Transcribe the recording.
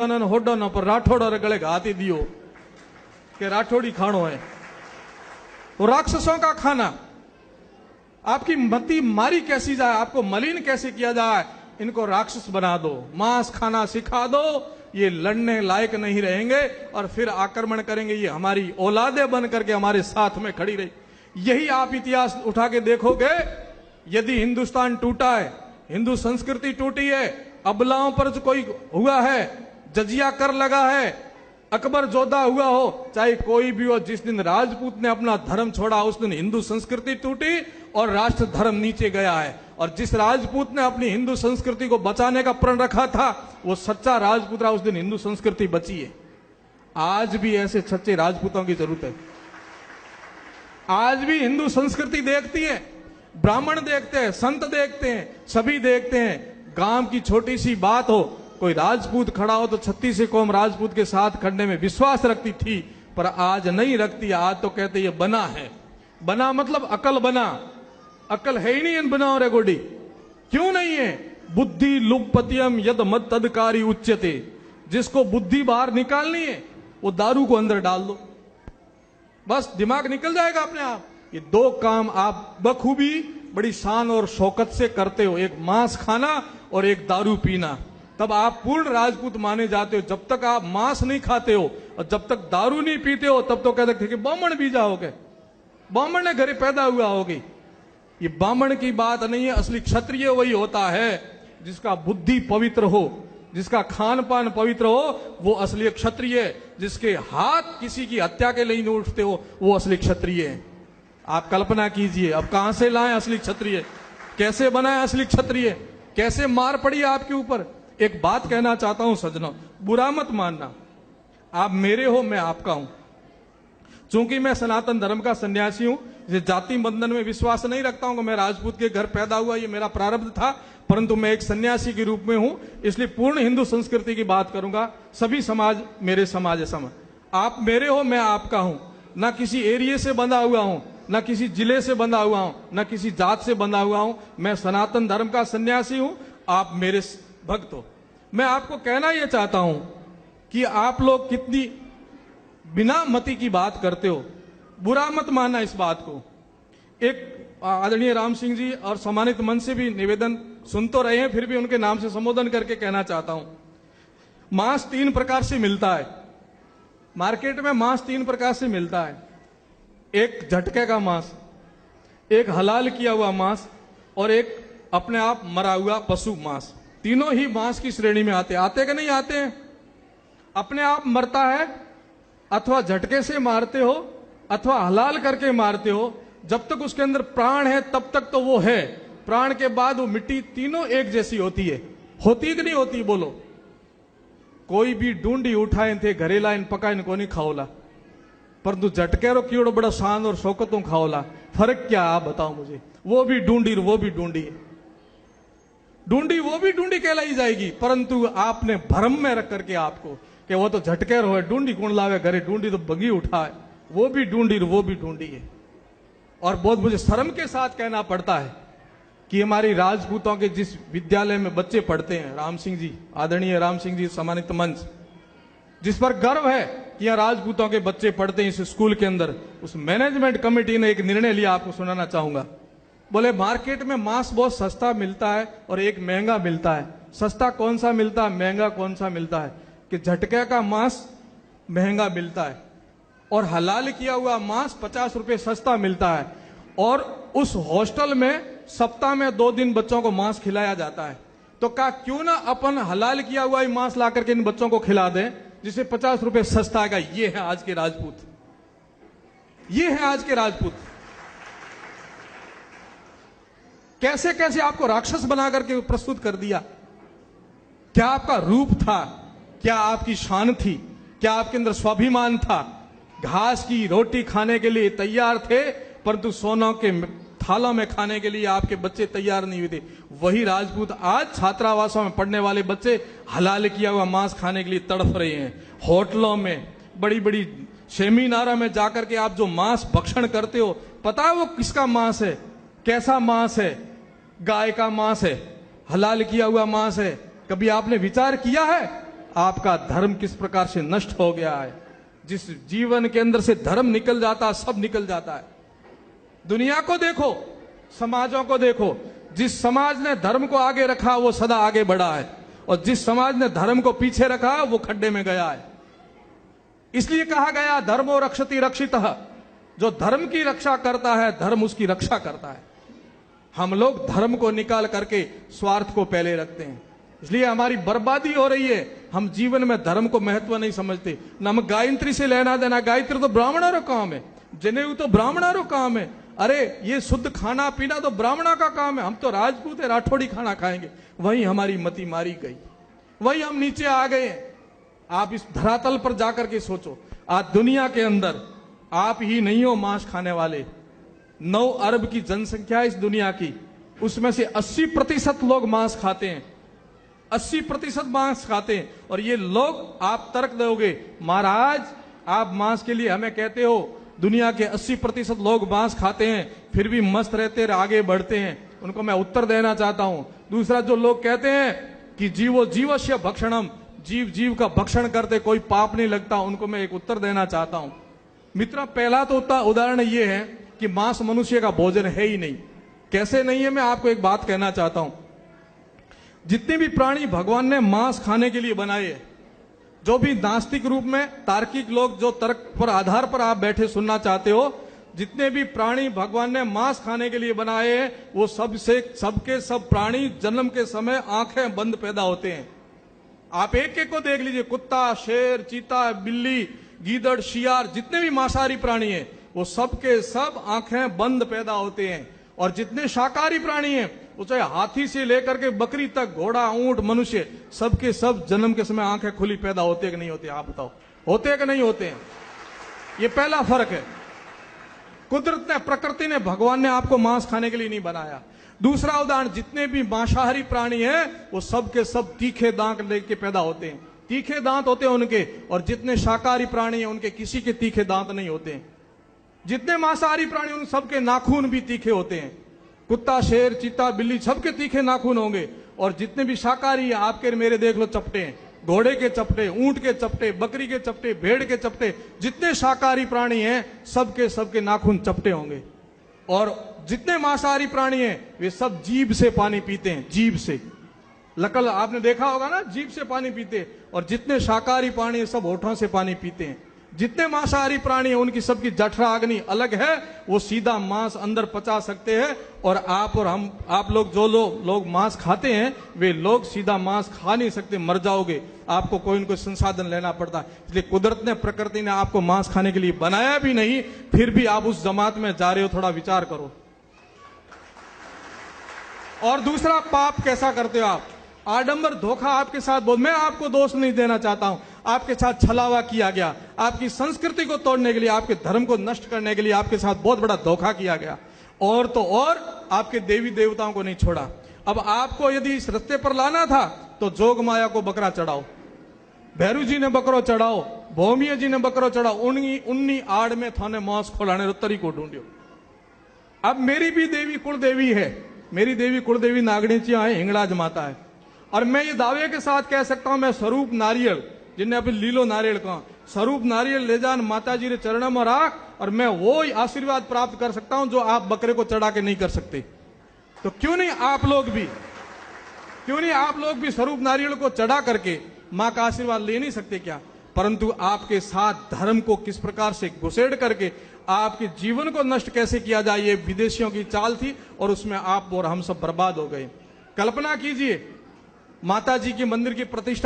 होडो न पर राठौड़ और गले घाती दियो कि राठौड़ी खानो है। वो राक्षसों का खाना। आपकी मति मारी कैसी जाए, आपको मलिन कैसे किया जाए, इनको राक्षस बना दो, मांस खाना सिखा दो, ये लड़ने लायक नहीं रहेंगे और फिर आक्रमण करेंगे। ये हमारी औलादें बन करके हमारे साथ में खड़ी रही। यही आप इतिहास उठा के देखोगे। यदि हिंदुस्तान टूटा है, हिंदू संस्कृति टूटी है, अबलाओं पर जो कोई हुआ है, जजिया कर लगा है, अकबर जोधा हुआ हो, चाहे कोई भी हो, जिस दिन राजपूत ने अपना धर्म छोड़ा उस दिन हिंदू संस्कृति टूटी और राष्ट्र धर्म नीचे गया है। और जिस राजपूत ने अपनी हिंदू संस्कृति को बचाने का प्रण रखा था वो सच्चा राजपूत रहा, उस दिन हिंदू संस्कृति बची है। आज भी ऐसे सच्चे राजपूतों की जरूरत है। आज भी हिंदू संस्कृति देखती है, ब्राह्मण देखते हैं, संत देखते हैं, सभी देखते हैं। गांव की छोटी सी बात हो, कोई राजपूत खड़ा हो तो 36 कौम राजपूत के साथ खड़ने में विश्वास रखती थी, पर आज नहीं रखती। आज तो कहते ये बना है। बना मतलब अकल बना। अकल है ही नहीं इन बनाओ रे गोडी। क्यों नहीं है? बुद्धि लुप्पतियम यद मद तदकारी उच्यते। जिसको बुद्धि बाहर निकालनी है वो दारू को अंदर डाल दो, बस दिमाग निकल जाएगा अपने आप। ये दो काम आप बखूबी बड़ी शान और शौकत से करते हो, एक मांस खाना और एक दारू पीना। तब आप पूर्ण राजपूत माने जाते हो। जब तक आप मांस नहीं खाते हो और जब तक दारू नहीं पीते हो तब तो कहते थे कि ब्राह्मण भी जाओगे, ब्राह्मण ने घरे पैदा हुआ होगी। ये ब्राह्मण की बात नहीं है। असली क्षत्रिय वही होता है जिसका बुद्धि पवित्र हो, जिसका खान पान पवित्र हो, वो असली क्षत्रिय है। जिसके हाथ किसी की हत्या के लिए नहीं उठते हो वो असली क्षत्रिय है। आप कल्पना कीजिए अब कहां से लाएं असली क्षत्रिय, कैसे बनाए असली क्षत्रिय, कैसे मार पड़ी आपके ऊपर। एक बात कहना चाहता हूं सज्जनों, बुरा मत मानना, आप मेरे हो मैं आपका हूं। चूंकि मैं सनातन धर्म का सन्यासी हूं, ये जाति बंधन में विश्वास नहीं रखता हूं कि मैं राजपूत के घर पैदा हुआ, ये मेरा प्रारब्ध था, परंतु मैं एक सन्यासी के रूप में हूं, इसलिए पूर्ण हिंदू संस्कृति की बात करूंगा। सभी समाज मेरे समाज सम। आप मेरे हो मैं आपका हूं। ना किसी एरिया से बंधा हुआ हूं, ना किसी जिले से बंधा हुआ हूं, ना किसी जात से बंधा हुआ हूं। मैं सनातन धर्म का सन्यासी हूं, आप मेरे भक्त हो। मैं आपको कहना यह चाहता हूं कि आप लोग कितनी बिना मति की बात करते हो, बुरा मत मानना इस बात को। एक आदरणीय राम सिंह जी और सम्मानित मंच से भी निवेदन सुन तो रहे हैं, फिर भी उनके नाम से संबोधन करके कहना चाहता हूं। मांस 3 प्रकार से मिलता है मार्केट में। मांस 3 प्रकार से मिलता है, एक झटके का मांस, एक हलाल किया हुआ मांस और एक अपने आप मरा हुआ पशु मांस। तीनों ही मांस की श्रेणी में आते कि नहीं आते हैं? अपने आप मरता है, अथवा झटके से मारते हो, अथवा हलाल करके मारते हो। जब तक उसके अंदर प्राण है तब तक तो वो है, प्राण के बाद वो मिट्टी तीनों एक जैसी होती है। होती कि नहीं होती बोलो? कोई भी ढूंढी उठाए थे घरेला इन पका इनको नहीं खाओला, परंतु झटके रो कीड़ो बड़ा शान और शौकतों खाओला। फर्क क्या आप बताओ मुझे? वो भी ढूंढी वो भी ढूंढी है, ढूंढी वो भी ढूंढी कहलाई जाएगी, परंतु आपने भ्रम में रख करके आपको कि वो तो झटकेर हो, ढूंढी कौन लावे घरे, ढूंढी तो बगी उठाए, वो भी ढूंढी वो भी ढूंढी है। और बहुत मुझे शर्म के साथ कहना पड़ता है कि हमारी राजपूतों के जिस विद्यालय में बच्चे पढ़ते हैं, राम सिंह जी, आदरणीय राम सिंह जी सम्मानित मंच, जिस पर गर्व है कि यहां राजपूतों के बच्चे पढ़ते हैं इस स्कूल के अंदर, उस मैनेजमेंट कमेटी ने एक निर्णय लिया, आपको सुनाना चाहूंगा। बोले मार्केट में मांस बहुत सस्ता मिलता है और एक महंगा मिलता है। सस्ता कौन सा मिलता है, महंगा कौन सा मिलता है? कि झटके का मांस महंगा मिलता है और हलाल किया हुआ मांस 50 रुपए सस्ता मिलता है। और उस हॉस्टल में सप्ताह में 2 दिन बच्चों को मांस खिलाया जाता है। तो कहा क्यों ना अपन हलाल किया हुआ मांस ला करके इन बच्चों को खिला दें, जिसे 50 रुपए सस्ता आएगा। ये है आज के राजपूत, ये है आज के राजपूत। कैसे कैसे आपको राक्षस बना करके प्रस्तुत कर दिया। क्या आपका रूप था, क्या आपकी शान थी, क्या आपके अंदर स्वाभिमान था? घास की रोटी खाने के लिए तैयार थे, परंतु सोनों के थालों में खाने के लिए आपके बच्चे तैयार नहीं हुए थे। वही राजपूत आज छात्रावासों में पढ़ने वाले बच्चे हलाल किया हुआ मांस खाने के लिए तड़फ रहे हैं। होटलों में, बड़ी बड़ी सेमिनारों में जाकर के आप जो मांस भक्षण करते हो, पता है वो किसका मांस है, कैसा मांस है? गाय का मांस है, हलाल किया हुआ मांस है। कभी आपने विचार किया है आपका धर्म किस प्रकार से नष्ट हो गया है। जिस जीवन के अंदर से धर्म निकल जाता है, सब निकल जाता है। दुनिया को देखो, समाजों को देखो, जिस समाज ने धर्म को आगे रखा वो सदा आगे बढ़ा है, और जिस समाज ने धर्म को पीछे रखा वो खड्डे में गया है। इसलिए कहा गया धर्मो रक्षति रक्षितः, जो धर्म की रक्षा करता है धर्म उसकी रक्षा करता है। हम लोग धर्म को निकाल करके स्वार्थ को पहले रखते हैं, इसलिए हमारी बर्बादी हो रही है। हम जीवन में धर्म को महत्व नहीं समझते। न हम गायत्री से लेना देना, गायत्री तो ब्राह्मणों काम है, जनेऊ तो ब्राह्मणों काम है। अरे ये शुद्ध खाना पीना तो ब्राह्मणों का काम है, हम तो राजपूत है, राठौड़ी खाना खाएंगे। वही हमारी मति मारी गई, वही हम नीचे आ गए। आप इस धरातल पर जाकर के सोचो, आज दुनिया के अंदर आप ही नहीं हो मांस खाने वाले। 9 अरब की जनसंख्या इस दुनिया की, उसमें से 80% लोग मांस खाते हैं, 80% मांस खाते हैं। और ये लोग, आप तर्क दोगे महाराज आप मांस के लिए हमें कहते हो, दुनिया के 80% लोग मांस खाते हैं फिर भी मस्त रहते हैं, आगे बढ़ते हैं। उनको मैं उत्तर देना चाहता हूं। दूसरा, जो लोग कहते हैं कि जीवो जीवस्य भक्षणम, जीव जीव का भक्षण करते कोई पाप नहीं लगता, उनको मैं एक उत्तर देना चाहता हूं। मित्रों, पहला तो उदाहरण ये है कि मांस मनुष्य का भोजन है ही नहीं। कैसे नहीं है, मैं आपको एक बात कहना चाहता हूं। जितने भी प्राणी भगवान ने मांस खाने के लिए बनाए, जो भी नास्तिक रूप में तार्किक लोग, जो तर्क पर आधार पर आप बैठे सुनना चाहते हो, जितने भी प्राणी भगवान ने मांस खाने के लिए बनाए हैं, वो सबके सब प्राणी जन्म के समय आंखें बंद पैदा होते हैं। आप एक एक को देख लीजिए, कुत्ता, शेर, चीता, बिल्ली, गीदड़, शियार, जितने भी मांसाहारी प्राणी हैं वो सबके सब आंखें बंद पैदा होते हैं। और जितने शाकाहारी प्राणी हैं, वो चाहे हाथी से लेकर के बकरी तक, घोड़ा, ऊंट, मनुष्य, सबके सब जन्म के समय आंखें खुली पैदा होते हैं कि नहीं होते? आप बताओ, होते हैं कि नहीं होते हैं? ये पहला फर्क है। कुदरत ने, प्रकृति ने, भगवान ने आपको मांस खाने के लिए नहीं बनाया। दूसरा उदाहरण, जितने भी मांसाहारी प्राणी हैं वो सब के सब तीखे दांत लेके पैदा होते हैं, तीखे दांत होते हैं उनके। और जितने शाकाहारी प्राणी हैं उनके किसी के तीखे दांत नहीं होते हैं। जितने मांसाहारी प्राणी उन सबके नाखून भी तीखे होते हैं। कुत्ता, शेर, चीता, बिल्ली, सबके तीखे नाखून होंगे। और जितने भी शाकाहारी है, आपके मेरे देख लो चपटे हैं, घोड़े के चपटे, ऊंट के चपटे, बकरी के चपटे, भेड़ के चपटे, जितने शाकाहारी प्राणी हैं सबके नाखून चपटे होंगे। और जितने मांसाहारी प्राणी हैं वे सब जीभ से पानी पीते हैं, जीभ से। लकल आपने देखा होगा ना, जीभ से पानी पीते। और जितने शाकाहारी प्राणी हैं सब होठों से पानी पीते हैं। जितने मांसाहारी प्राणी हैं उनकी सबकी जठराग्नि अलग है, वो सीधा मांस अंदर पचा सकते हैं। और हम, आप लोग जो लोग मांस खाते हैं, वे लोग सीधा मांस खा नहीं सकते, मर जाओगे। आपको कोई न कोई संसाधन लेना पड़ता है। इसलिए कुदरत ने, प्रकृति ने आपको मांस खाने के लिए बनाया भी नहीं, फिर भी आप उस जमात में जा रहे हो। थोड़ा विचार करो। और दूसरा, पाप कैसा करते हो आप? आडंबर, धोखा आपके साथ बहुत। मैं आपको दोष नहीं देना चाहता हूं, आपके साथ छलावा किया गया, आपकी संस्कृति को तोड़ने के लिए, आपके धर्म को नष्ट करने के लिए आपके साथ बहुत बड़ा धोखा किया गया। और तो और आपके देवी देवताओं को नहीं छोड़ा। अब आपको यदि इस रास्ते पर लाना था तो जोग माया को बकरा चढ़ाओ, भैरू जी ने बकरो चढ़ाओ, भौमिया जी ने बकरो चढ़ाओ, उन्नी आड़ में थाने मांस खोलाने रो तरीको ढूंढियो। अब मेरी भी देवी कुल देवी है, मेरी देवी कुल देवी नागणीचिया है, हिंगलाज माता है। और मैं ये दावे के साथ कह सकता हूं, मैं स्वरूप नारियल, जिन्हें अभी लीलो नारियल कहा, स्वरूप नारियल ले जान माता जी रे चरणों में राख, और मैं वो आशीर्वाद प्राप्त कर सकता हूं जो आप बकरे को चढ़ा के नहीं कर सकते। तो क्यों नहीं आप लोग भी स्वरूप नारियल को चढ़ा करके मां का आशीर्वाद ले नहीं सकते क्या? परंतु आपके साथ धर्म को किस प्रकार से घुसेड़ करके आपके जीवन को नष्ट कैसे किया जाए, ये विदेशियों की चाल थी। और उसमें आप और हम सब बर्बाद हो गए। कल्पना कीजिए, माता जी के मंदिर की प्रतिष्ठा